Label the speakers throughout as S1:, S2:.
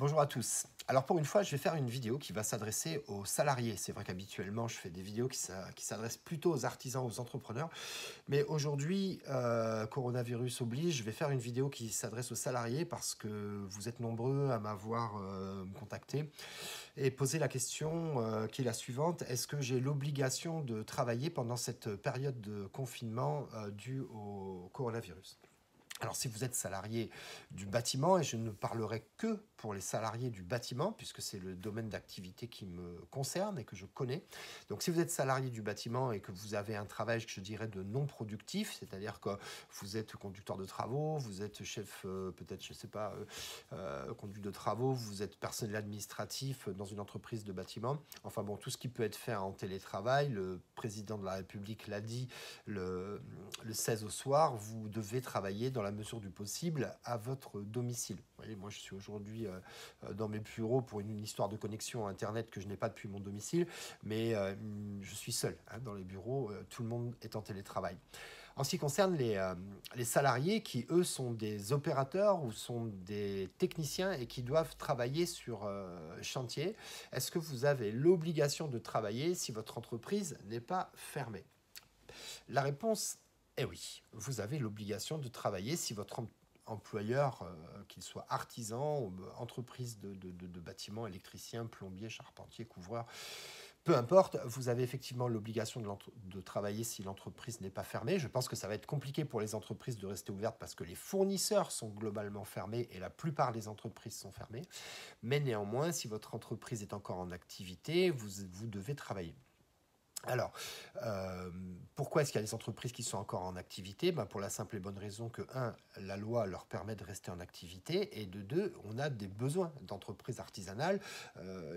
S1: Bonjour à tous. Alors pour une fois, je vais faire une vidéo qui va s'adresser aux salariés. C'est vrai qu'habituellement, je fais des vidéos qui s'adressent plutôt aux artisans, aux entrepreneurs. Mais aujourd'hui, coronavirus oblige, je vais faire une vidéo qui s'adresse aux salariés parce que vous êtes nombreux à m'avoir contacté et posé la question qui est la suivante. Est-ce que j'ai l'obligation de travailler pendant cette période de confinement due au coronavirus? Alors, si vous êtes salarié du bâtiment, et je ne parlerai que pour les salariés du bâtiment, puisque c'est le domaine d'activité qui me concerne et que je connais. Donc, si vous êtes salarié du bâtiment et que vous avez un travail, je dirais, de non productif, c'est-à-dire que vous êtes conducteur de travaux, vous êtes chef, peut-être, je ne sais pas, conduit de travaux, vous êtes personnel administratif dans une entreprise de bâtiment. Enfin bon, tout ce qui peut être fait en télétravail, le président de la République l'a dit le 16 au soir, vous devez travailler dans la mesure du possible à votre domicile. Vous voyez, moi je suis aujourd'hui dans mes bureaux pour une histoire de connexion Internet que je n'ai pas depuis mon domicile, mais je suis seul dans les bureaux, tout le monde est en télétravail. En ce qui concerne les salariés qui, eux, sont des opérateurs ou sont des techniciens et qui doivent travailler sur chantier, est-ce que vous avez l'obligation de travailler si votre entreprise n'est pas fermée? La réponse est oui. Vous avez l'obligation de travailler si votre employeur, qu'il soit artisan, ou entreprise de bâtiment, électricien, plombier, charpentier, couvreur, peu importe, vous avez effectivement l'obligation de travailler si l'entreprise n'est pas fermée. Je pense que ça va être compliqué pour les entreprises de rester ouvertes parce que les fournisseurs sont globalement fermés et la plupart des entreprises sont fermées. Mais néanmoins, si votre entreprise est encore en activité, vous devez travailler. Alors, pourquoi est-ce qu'il y a des entreprises qui sont encore en activité? Pour la simple et bonne raison que, un, la loi leur permet de rester en activité, et de deux, on a des besoins d'entreprises artisanales.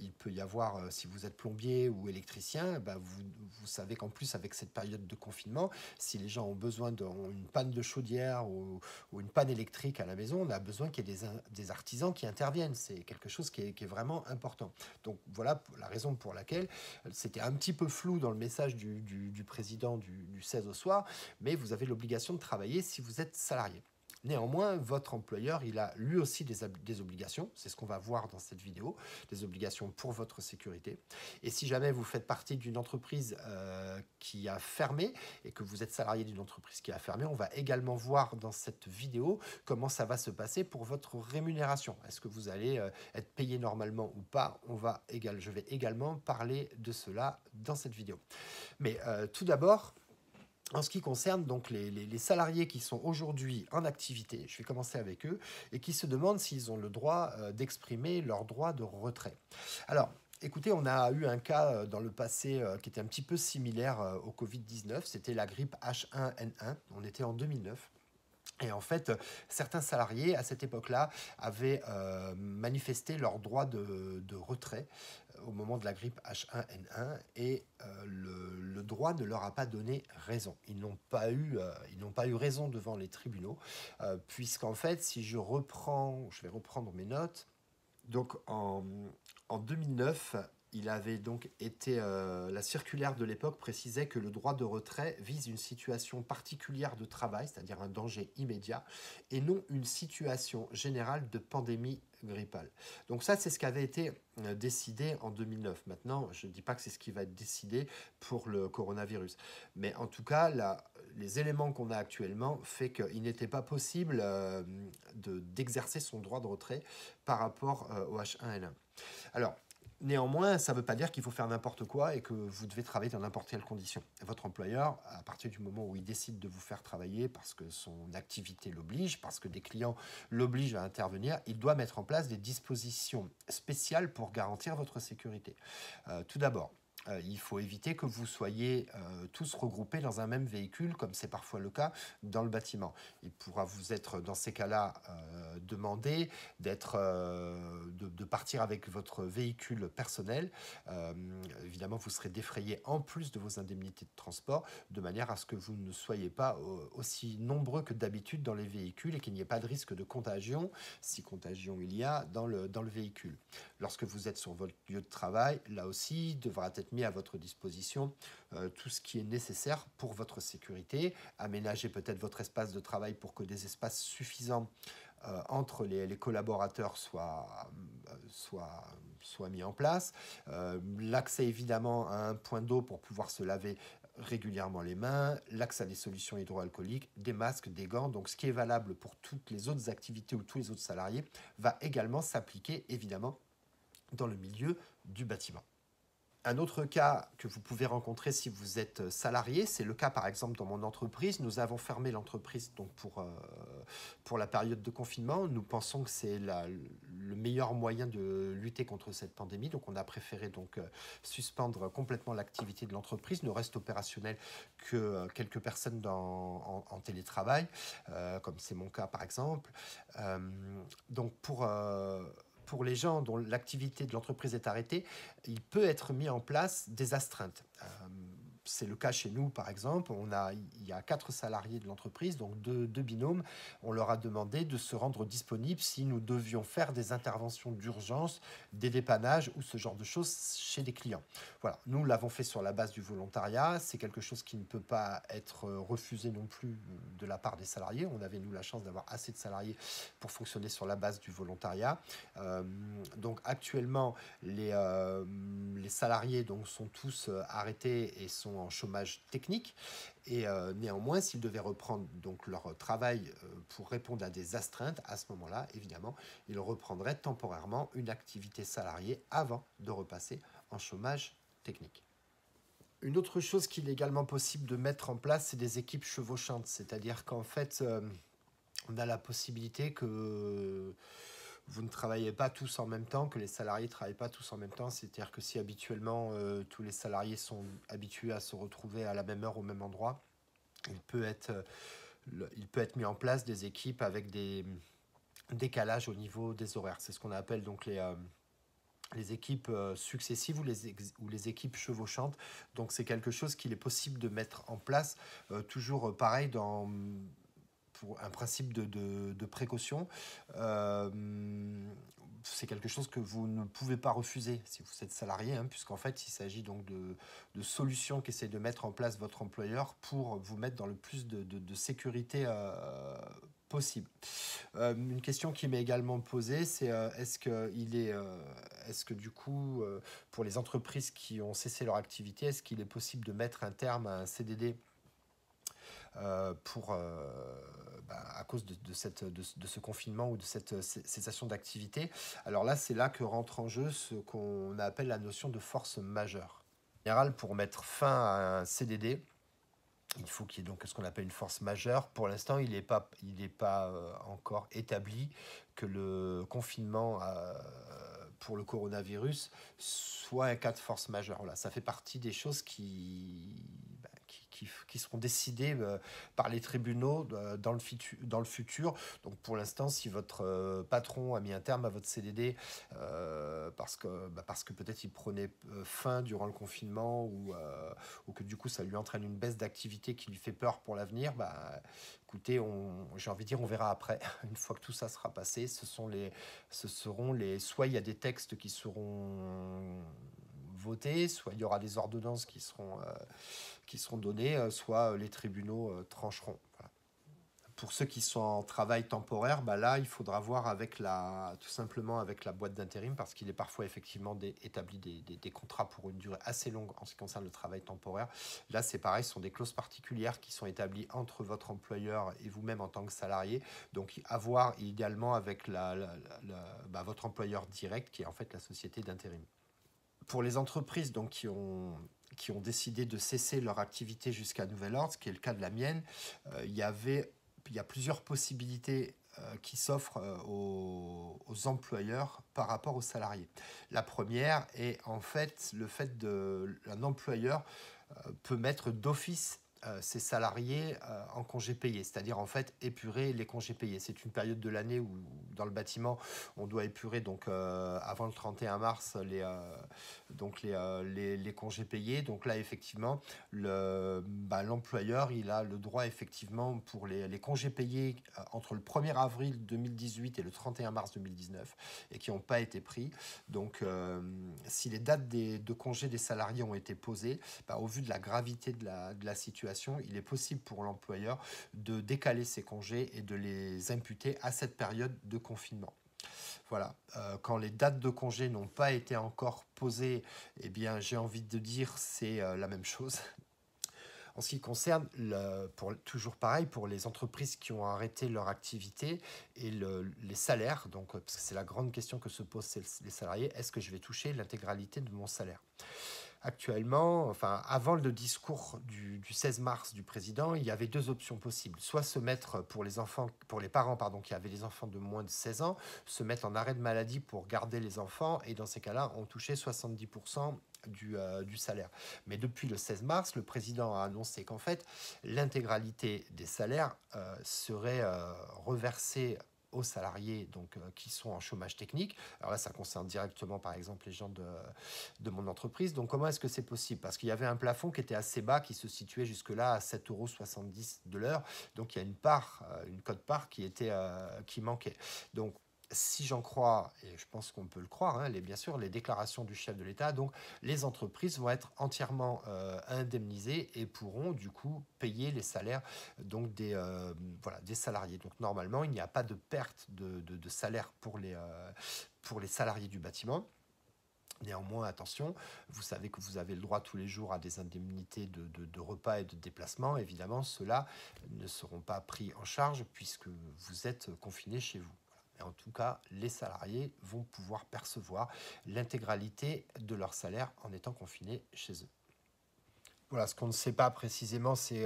S1: Il peut y avoir, si vous êtes plombier ou électricien, vous savez qu'en plus, avec cette période de confinement, si les gens ont besoin d'une panne de chaudière ou une panne électrique à la maison, on a besoin qu'il y ait des artisans qui interviennent. C'est quelque chose qui est vraiment important. Donc voilà la raison pour laquelle c'était un petit peu flou dans le message du président du 16 au soir, mais vous avez l'obligation de travailler si vous êtes salarié. Néanmoins, votre employeur, il a lui aussi des obligations, c'est ce qu'on va voir dans cette vidéo, des obligations pour votre sécurité. Et si jamais vous faites partie d'une entreprise qui a fermé et que vous êtes salarié d'une entreprise qui a fermé, on va également voir dans cette vidéo comment ça va se passer pour votre rémunération. Est-ce que vous allez être payé normalement ou pas? Je vais également parler de cela dans cette vidéo. Mais tout d'abord, en ce qui concerne donc les salariés qui sont aujourd'hui en activité, je vais commencer avec eux, et qui se demandent s'ils ont le droit d'exprimer leur droit de retrait. Alors, écoutez, on a eu un cas dans le passé qui était un petit peu similaire au Covid-19, c'était la grippe H1N1, on était en 2009. Et en fait, certains salariés, à cette époque-là, avaient manifesté leur droit de retrait au moment de la grippe H1N1 et le droit ne leur a pas donné raison. Ils n'ont pas eu raison devant les tribunaux, puisqu'en fait, si je vais reprendre mes notes, donc en 2009, il avait donc été la circulaire de l'époque précisait que le droit de retrait vise une situation particulière de travail, c'est-à-dire un danger immédiat, et non une situation générale de pandémie grippale. Donc ça, c'est ce qui avait été décidé en 2009. Maintenant, je ne dis pas que c'est ce qui va être décidé pour le coronavirus, mais en tout cas, les éléments qu'on a actuellement fait qu'il n'était pas possible d'exercer son droit de retrait par rapport au H1N1. Alors, néanmoins, ça ne veut pas dire qu'il faut faire n'importe quoi et que vous devez travailler dans n'importe quelle condition. Votre employeur, à partir du moment où il décide de vous faire travailler parce que son activité l'oblige, parce que des clients l'obligent à intervenir, il doit mettre en place des dispositions spéciales pour garantir votre sécurité. Tout d'abord, il faut éviter que vous soyez tous regroupés dans un même véhicule, comme c'est parfois le cas dans le bâtiment. Il pourra vous être, dans ces cas-là, demandé de partir avec votre véhicule personnel. Évidemment, vous serez défrayé en plus de vos indemnités de transport, de manière à ce que vous ne soyez pas aussi nombreux que d'habitude dans les véhicules et qu'il n'y ait pas de risque de contagion, si contagion il y a, dans le véhicule. Lorsque vous êtes sur votre lieu de travail, là aussi, devra être mis à votre disposition tout ce qui est nécessaire pour votre sécurité. Aménagez peut-être votre espace de travail pour que des espaces suffisants entre les collaborateurs soit mis en place. L'accès évidemment à un point d'eau pour pouvoir se laver régulièrement les mains, l'accès à des solutions hydroalcooliques, des masques, des gants. Donc ce qui est valable pour toutes les autres activités ou tous les autres salariés va également s'appliquer évidemment dans le milieu du bâtiment. Un autre cas que vous pouvez rencontrer si vous êtes salarié, c'est le cas par exemple dans mon entreprise. Nous avons fermé l'entreprise donc pour la période de confinement. Nous pensons que c'est le meilleur moyen de lutter contre cette pandémie. Donc on a préféré donc suspendre complètement l'activité de l'entreprise. Ne reste opérationnel que quelques personnes en télétravail, comme c'est mon cas par exemple. Donc pour les gens dont l'activité de l'entreprise est arrêtée, il peut être mis en place des astreintes. C'est le cas chez nous, par exemple. Il y a 4 salariés de l'entreprise, donc deux binômes. On leur a demandé de se rendre disponibles si nous devions faire des interventions d'urgence, des dépannages ou ce genre de choses chez des clients. Voilà, nous l'avons fait sur la base du volontariat. C'est quelque chose qui ne peut pas être refusé non plus de la part des salariés. On avait, nous, la chance d'avoir assez de salariés pour fonctionner sur la base du volontariat. Donc actuellement, les salariés donc, sont tous arrêtés et sont en chômage technique. Et néanmoins, s'ils devaient reprendre donc leur travail pour répondre à des astreintes, à ce moment-là, évidemment, ils reprendraient temporairement une activité salariée avant de repasser en chômage technique. Une autre chose qu'il est également possible de mettre en place, c'est des équipes chevauchantes. C'est-à-dire qu'en fait, on a la possibilité que vous ne travaillez pas tous en même temps, que les salariés ne travaillent pas tous en même temps. C'est-à-dire que si habituellement tous les salariés sont habitués à se retrouver à la même heure au même endroit, il peut être mis en place des équipes avec des décalages au niveau des horaires. C'est ce qu'on appelle donc les équipes successives ou les équipes chevauchantes. Donc c'est quelque chose qu'il est possible de mettre en place, toujours pareil pour un principe de précaution. C'est quelque chose que vous ne pouvez pas refuser si vous êtes salarié, puisqu'en fait, il s'agit donc de solutions qu'essaie de mettre en place votre employeur pour vous mettre dans le plus de sécurité possible. Une question qui m'est également posée, c'est est-ce que du coup, pour les entreprises qui ont cessé leur activité, est-ce qu'il est possible de mettre un terme à un CDD à cause de ce confinement ou de cette cessation d'activité. Alors là, c'est là que rentre en jeu ce qu'on appelle la notion de force majeure. En général, pour mettre fin à un CDD, il faut qu'il y ait donc ce qu'on appelle une force majeure. Pour l'instant, il n'est pas encore établi que le confinement pour le coronavirus soit un cas de force majeure. Voilà, ça fait partie des choses qui seront décidées par les tribunaux dans le futur. Donc pour l'instant, si votre patron a mis un terme à votre CDD parce que peut-être il prenait fin durant le confinement ou que du coup ça lui entraîne une baisse d'activité qui lui fait peur pour l'avenir, écoutez, j'ai envie de dire, on verra après. Une fois que tout ça sera passé, soit il y a des textes qui seront votés, soit il y aura des ordonnances qui seront données, soit les tribunaux trancheront. Voilà. Pour ceux qui sont en travail temporaire, là, il faudra voir tout simplement avec la boîte d'intérim, parce qu'il est parfois effectivement établi des contrats pour une durée assez longue en ce qui concerne le travail temporaire. Là, c'est pareil, ce sont des clauses particulières qui sont établies entre votre employeur et vous-même en tant que salarié. Donc, à voir idéalement avec votre employeur direct, qui est en fait la société d'intérim. Pour les entreprises donc, qui ont décidé de cesser leur activité jusqu'à nouvel ordre, ce qui est le cas de la mienne, il y a plusieurs possibilités qui s'offrent aux employeurs par rapport aux salariés. La première est en fait le fait qu'un employeur peut mettre d'office ses salariés en congés payés, c'est-à-dire en fait épurer les congés payés. C'est une période de l'année où dans le bâtiment on doit épurer donc avant le 31 mars les congés payés. Donc là effectivement l'employeur il a le droit effectivement pour les congés payés entre le 1er avril 2018 et le 31 mars 2019 et qui n'ont pas été pris. Donc si les dates de congés des salariés ont été posées, au vu de la gravité de la situation, il est possible pour l'employeur de décaler ses congés et de les imputer à cette période de confinement. Voilà, quand les dates de congé n'ont pas été encore posées, eh bien, j'ai envie de dire c'est la même chose. En ce qui concerne, toujours pareil, pour les entreprises qui ont arrêté leur activité et les salaires, donc, parce que c'est la grande question que se posent les salariés, est-ce que je vais toucher l'intégralité de mon salaire? Actuellement, enfin, avant le discours du 16 mars du président, il y avait deux options possibles. Soit se mettre pour les enfants, pour les parents, pardon, qui avaient des enfants de moins de 16 ans, se mettre en arrêt de maladie pour garder les enfants, et dans ces cas-là, on touchait 70% du salaire. Mais depuis le 16 mars, le président a annoncé qu'en fait, l'intégralité des salaires serait reversée aux salariés donc, qui sont en chômage technique. Alors là, ça concerne directement, par exemple, les gens de mon entreprise. Donc, comment est-ce que c'est possible? Parce qu'il y avait un plafond qui était assez bas, qui se situait jusque-là à 7,70 € de l'heure. Donc, il y a une part, une quote-part qui manquait. Donc, si j'en crois, et je pense qu'on peut le croire, hein, bien sûr, les déclarations du chef de l'État, donc les entreprises vont être entièrement indemnisées et pourront du coup payer les salaires donc voilà, des salariés. Donc normalement, il n'y a pas de perte de salaire pour les salariés du bâtiment. Néanmoins, attention, vous savez que vous avez le droit tous les jours à des indemnités de repas et de déplacement. Évidemment, ceux-là ne seront pas pris en charge puisque vous êtes confiné chez vous. Et en tout cas, les salariés vont pouvoir percevoir l'intégralité de leur salaire en étant confinés chez eux. Voilà, ce qu'on ne sait pas précisément, c'est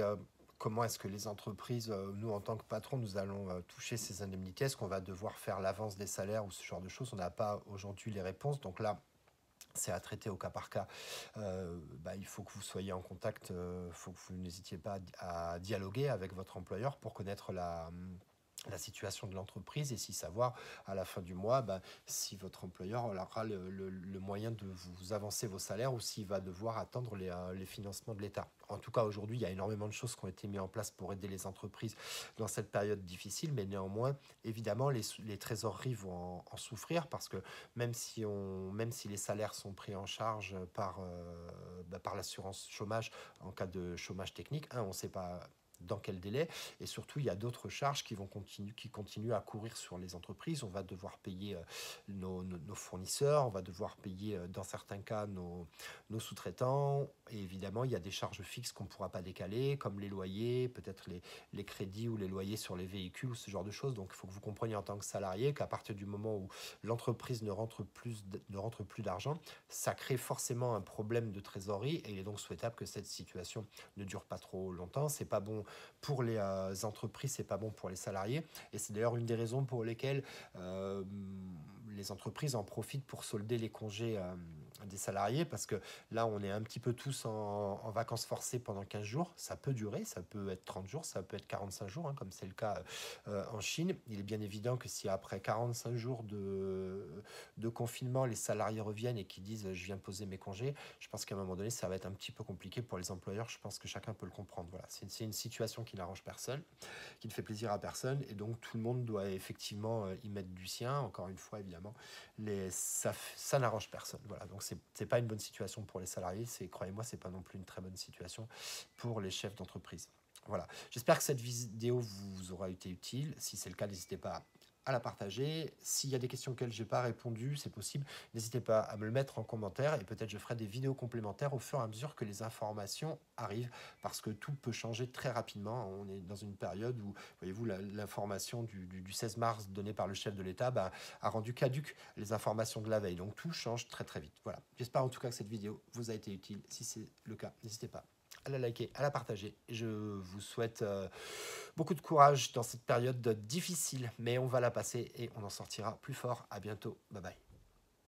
S1: comment est-ce que les entreprises, nous en tant que patron, nous allons toucher ces indemnités. Est-ce qu'on va devoir faire l'avance des salaires ou ce genre de choses? On n'a pas aujourd'hui les réponses. Donc là, c'est à traiter au cas par cas. Il faut que vous soyez en contact, il faut que vous n'hésitiez pas à dialoguer avec votre employeur pour connaître la situation de l'entreprise et si savoir à la fin du mois si votre employeur aura le moyen de vous avancer vos salaires ou s'il va devoir attendre les financements de l'État. En tout cas, aujourd'hui, il y a énormément de choses qui ont été mises en place pour aider les entreprises dans cette période difficile, mais néanmoins, évidemment, les trésoreries vont en souffrir parce que même si les salaires sont pris en charge par l'assurance chômage en cas de chômage technique, on ne sait pas dans quel délai, et surtout il y a d'autres charges qui continuent à courir sur les entreprises. On va devoir payer nos fournisseurs, on va devoir payer dans certains cas nos sous-traitants, et évidemment il y a des charges fixes qu'on ne pourra pas décaler, comme les loyers, peut-être les crédits ou les loyers sur les véhicules ou ce genre de choses. Donc il faut que vous compreniez en tant que salarié qu'à partir du moment où l'entreprise ne rentre plus d'argent, ça crée forcément un problème de trésorerie, et il est donc souhaitable que cette situation ne dure pas trop longtemps. C'est pas bon pour les entreprises, c'est pas bon pour les salariés, et c'est d'ailleurs une des raisons pour lesquelles les entreprises en profitent pour solder les congés des salariés, parce que là on est un petit peu tous en vacances forcées pendant 15 jours, ça peut durer, ça peut être 30 jours, ça peut être 45 jours, comme c'est le cas en Chine. Il est bien évident que si après 45 jours de confinement, les salariés reviennent et qu'ils disent je viens poser mes congés, je pense qu'à un moment donné ça va être un petit peu compliqué pour les employeurs. Je pense que chacun peut le comprendre. Voilà, c'est une situation qui n'arrange personne, qui ne fait plaisir à personne, et donc tout le monde doit effectivement y mettre du sien. Encore une fois, évidemment, ça n'arrange personne. Voilà, donc c'est pas une bonne situation pour les salariés, croyez-moi, c'est pas non plus une très bonne situation pour les chefs d'entreprise. Voilà, j'espère que cette vidéo vous aura été utile. Si c'est le cas, n'hésitez pas à la partager. S'il y a des questions auxquelles je n'ai pas répondu, c'est possible, n'hésitez pas à me le mettre en commentaire, et peut-être je ferai des vidéos complémentaires au fur et à mesure que les informations arrivent, parce que tout peut changer très rapidement. On est dans une période où, voyez-vous, l'information du 16 mars donnée par le chef de l'État a rendu caduques les informations de la veille, donc tout change très très vite. Voilà, j'espère en tout cas que cette vidéo vous a été utile. Si c'est le cas, n'hésitez pas à la liker, à la partager. Je vous souhaite beaucoup de courage dans cette période difficile, mais on va la passer et on en sortira plus fort. À bientôt. Bye bye.